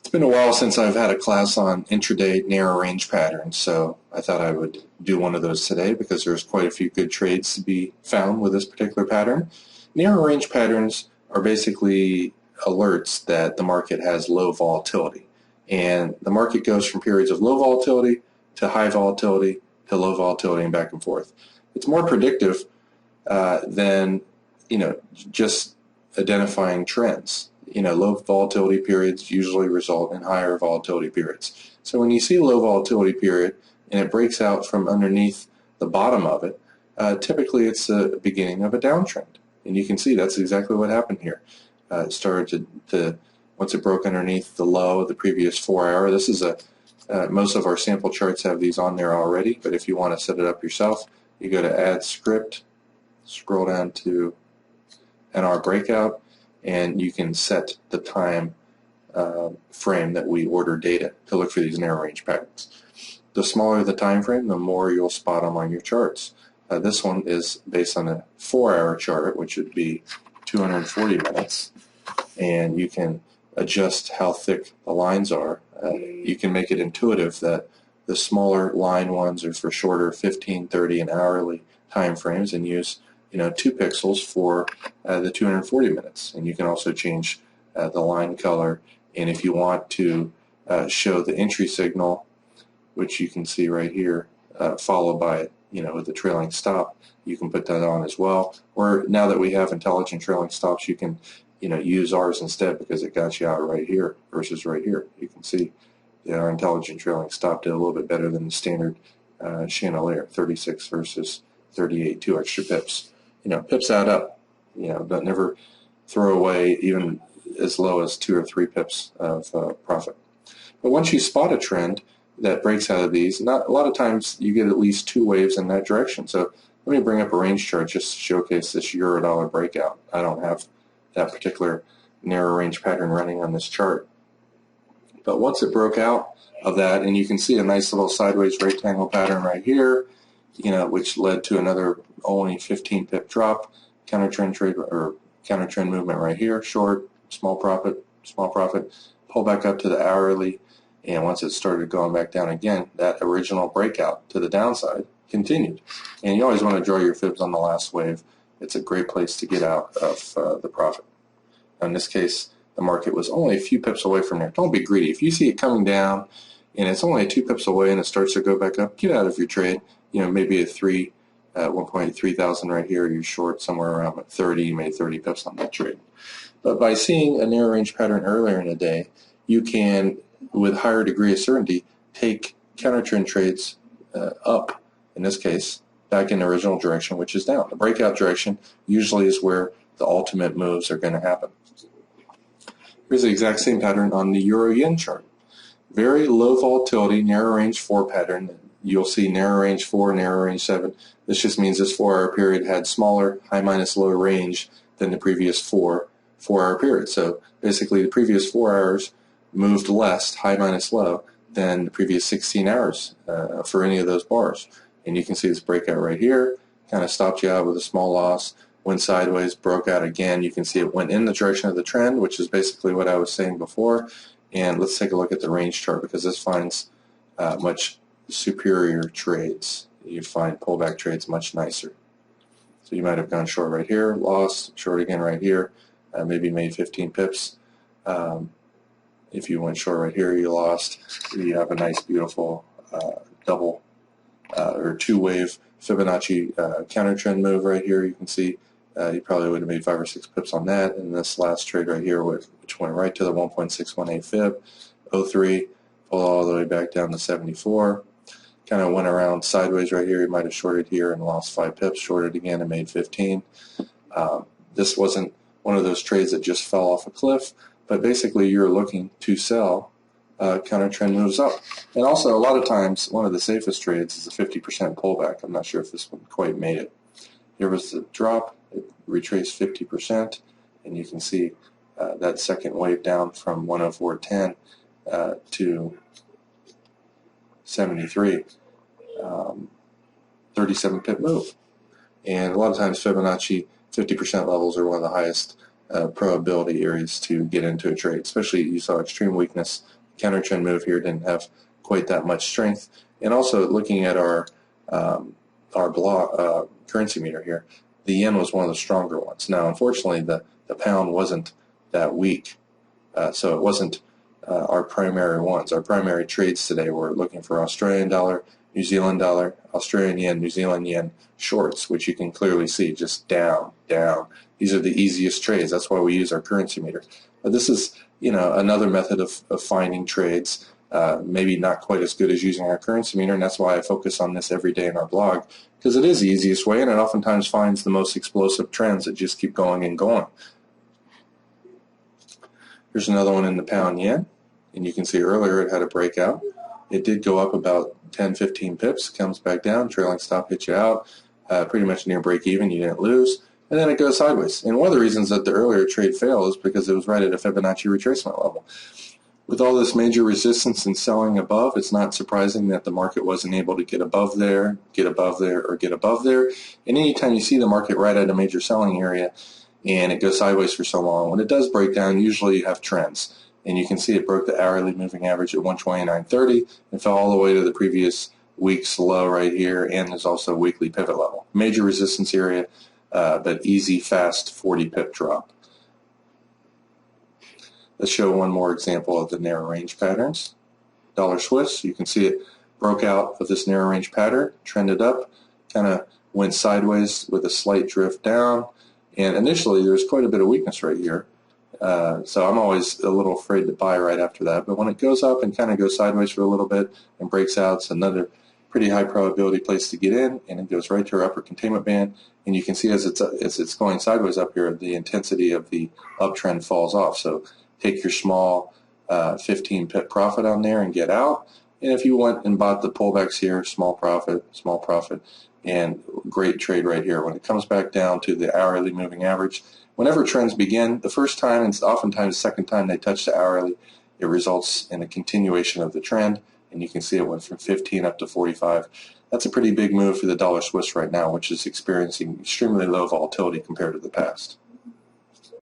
It's been a while since I've had a class on intraday narrow range patterns, so I thought I would do one of those today because there's quite a few good trades to be found with this particular pattern. Narrow range patterns are basically alerts that the market has low volatility, and the market goes from periods of low volatility to high volatility to low volatility and back and forth. It's more predictive than just identifying trends. Low volatility periods usually result in higher volatility periods. So when you see a low volatility period and it breaks out from underneath the bottom of it, typically it's the beginning of a downtrend. And you can see that's exactly what happened here. It started to once it broke underneath the low of the previous 4 hour. This is most of our sample charts have these on there already, but if you want to set it up yourself, you go to Add Script, scroll down to NR Breakout, and you can set the time frame that we order data to look for these narrow range patterns. The smaller the time frame, the more you'll spot them on your charts. This one is based on a 4-hour chart, which would be 240 minutes, and you can adjust how thick the lines are. You can make it intuitive that the smaller line ones are for shorter 15, 30, and hourly time frames, and use 2 pixels for the 240 minutes. And you can also change the line color, and if you want to show the entry signal, which you can see right here, followed by with the trailing stop, you can put that on as well. Or now that we have intelligent trailing stops, you can use ours instead because it got you out right here versus right here. You can see our intelligent trailing stop did a little bit better than the standard chandelier, 36 versus 38, 2 extra pips. Pips add up. But never throw away even as low as 2 or 3 pips of profit. But once you spot a trend that breaks out of these, a lot of times you get at least 2 waves in that direction. So let me bring up a range chart just to showcase this euro dollar breakout. I don't have that particular narrow range pattern running on this chart. But once it broke out of that, and you can see a nice little sideways rectangle pattern right here, which led to another only 15 pip drop, counter trend trade or counter trend movement right here, short, small profit, pull back up to the hourly, and once it started going back down again, that original breakout to the downside continued. And you always want to draw your fibs on the last wave. It's a great place to get out of the profit. Now in this case, the market was only a few pips away from there. Don't be greedy. If you see it coming down and it's only 2 pips away and it starts to go back up, get out of your trade. Maybe a 1.3 thousand right here, you're short somewhere around 30, you made 30 pips on that trade. But by seeing a narrow range pattern earlier in the day, you can, with higher degree of certainty, take counter trend trades up, in this case, back in the original direction, which is down. The breakout direction usually is where the ultimate moves are going to happen. Here's the exact same pattern on the euro-yen chart. Very low volatility, narrow range 4 pattern. You'll see narrow range 4, narrow range 7. This just means this 4-hour period had smaller high minus low range than the previous 4-hour period. So basically the previous 4 hours moved less high minus low than the previous 16 hours for any of those bars. And you can see this breakout right here, kind of stopped you out with a small loss, went sideways, broke out again. You can see it went in the direction of the trend, which is basically what I was saying before. And let's take a look at the range chart because this finds much superior trades. You find pullback trades much nicer. So you might have gone short right here, lost, short again right here, maybe made 15 pips. If you went short right here, you lost. You have a nice, beautiful double or 2-wave Fibonacci counter trend move right here. You can see you probably would have made 5 or 6 pips on that. And this last trade right here, which went right to the 1.618 fib, 03, pulled all the way back down to 74. Kind of went around sideways right here. You might have shorted here and lost 5 pips, shorted again and made 15. This wasn't one of those trades that just fell off a cliff, but basically you're looking to sell counter trend moves up. And also a lot of times one of the safest trades is a 50% pullback. I'm not sure if this one quite made it. Here was the drop. It retraced 50%, and you can see that second wave down from 104.10 to 73, 37 pip move. And a lot of times Fibonacci 50% levels are one of the highest probability areas to get into a trade, especially you saw extreme weakness counter trend move here didn't have quite that much strength. And also looking at our currency meter here, the yen was one of the stronger ones. Now, unfortunately, the pound wasn't that weak, so it wasn't our primary ones. Our primary trades today were looking for Australian dollar, New Zealand dollar, Australian yen, New Zealand yen shorts, which you can clearly see just down, down. These are the easiest trades. That's why we use our currency meter. But this is, another method of finding trades. Maybe not quite as good as using our currency meter, and that's why I focus on this every day in our blog, because it is the easiest way, and it oftentimes finds the most explosive trends that just keep going and going. Here's another one in the pound yen, and you can see earlier it had a breakout. It did go up about 10-15 pips, comes back down, trailing stop hits you out, pretty much near break even, you didn't lose, and then it goes sideways. And one of the reasons that the earlier trade failed is because it was right at a Fibonacci retracement level. With all this major resistance and selling above, it's not surprising that the market wasn't able to get above there, get above there, or get above there. And anytime you see the market right at a major selling area and it goes sideways for so long, when it does break down, usually you have trends. And you can see it broke the hourly moving average at 129.30 and fell all the way to the previous week's low right here, and there's also a weekly pivot level. Major resistance area, but easy, fast 40 pip drop. Let's show one more example of the narrow range patterns. Dollar Swiss, you can see it broke out of this narrow range pattern, trended up, kind of went sideways with a slight drift down, and initially there was quite a bit of weakness right here. So I'm always a little afraid to buy right after that, but when it goes up and kind of goes sideways for a little bit and breaks out, it's another pretty high probability place to get in, and it goes right to our upper containment band. And you can see as it's going sideways up here, the intensity of the uptrend falls off. So take your small 15 pip profit on there and get out. And if you went and bought the pullbacks here, small profit, and great trade right here. When it comes back down to the hourly moving average, whenever trends begin, the first time and oftentimes the second time they touch the hourly, it results in a continuation of the trend. And you can see it went from 15 up to 45. That's a pretty big move for the dollar Swiss right now, which is experiencing extremely low volatility compared to the past.